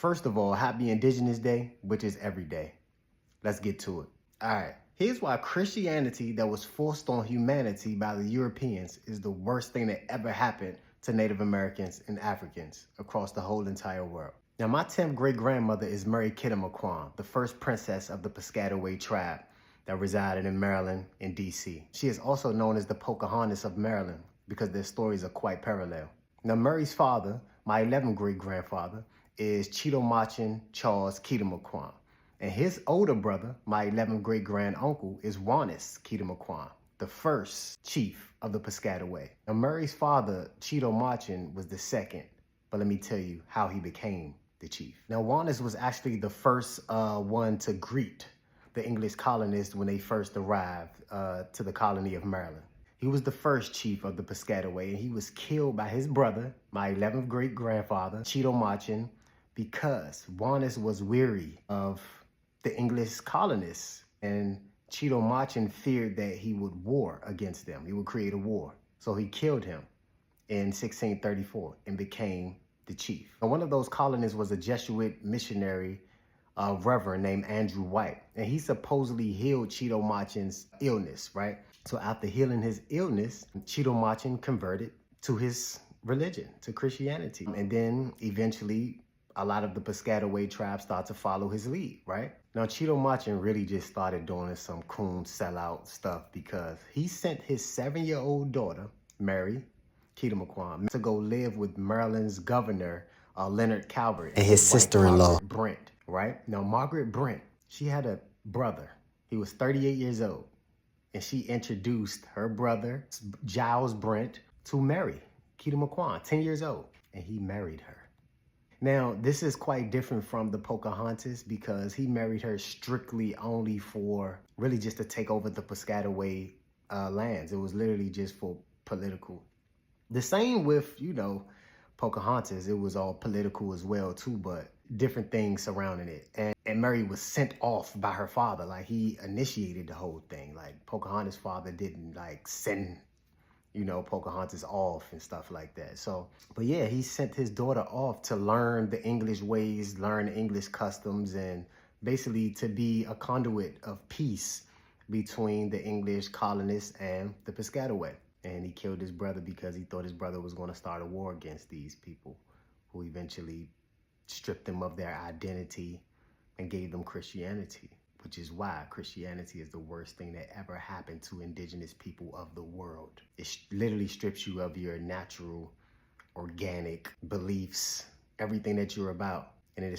First of all, happy Indigenous Day, which is every day. Let's get to it. All right. Here's why Christianity that was forced on humanity by the Europeans is the worst thing that ever happened to Native Americans and Africans across the whole entire world. Now, my 10th great-grandmother is Mary Kittamaquan, the first princess of the Piscataway tribe that resided in Maryland and D.C. She is also known as the Pocahontas of Maryland because their stories are quite parallel. Now, Murray's father, my 11th great-grandfather, is Cheeto Charles Kittamaquan. And his older brother, my 11th great-grand-uncle, is Wanis Kittamaquan, the first chief of the Piscataway. Now, Murray's father, Cheeto was the second, but let me tell you how he became the chief. Now, Wanis was actually the first one to greet the English colonists when they first arrived to the colony of Maryland. He was the first chief of the Piscataway, and he was killed by his brother, my 11th great-grandfather, Cheeto because Wanis was weary of the English colonists, and Cheeto feared that he would war against them. He would create a war. So he killed him in 1634 and became the chief. And one of those colonists was a Jesuit missionary reverend named Andrew White. And he supposedly healed Cheeto illness, right? So after healing his illness, Cheeto converted to his religion, to Christianity. And then eventually a lot of the Piscataway tribe started to follow his lead, right? Now, Cheeto really just started doing some coon sellout stuff because he sent his 7-year-old daughter, Mary Kittamaquan, to go live with Maryland's governor, Leonard Calvert, and his sister-in-law, Brent, right? Now, Margaret Brent, she had a brother. He was 38 years old, and she introduced her brother, Giles Brent, to Mary Kittamaquan, 10 years old, and he married her. Now, this is quite different from the Pocahontas because he married her strictly only for really just to take over the Piscataway lands. It was literally just for political. The same with, Pocahontas. It was all political as well too, but different things surrounding it. And Mary was sent off by her father. Like, he initiated the whole thing. Like, Pocahontas' father didn't send Pocahontas off and stuff like that. So, but yeah, he sent his daughter off to learn the English ways, learn English customs, and basically to be a conduit of peace between the English colonists and the Piscataway. And he killed his brother because he thought his brother was going to start a war against these people, who eventually stripped them of their identity and gave them Christianity. Which is why Christianity is the worst thing that ever happened to indigenous people of the world. It literally strips you of your natural, organic beliefs, everything that you're about.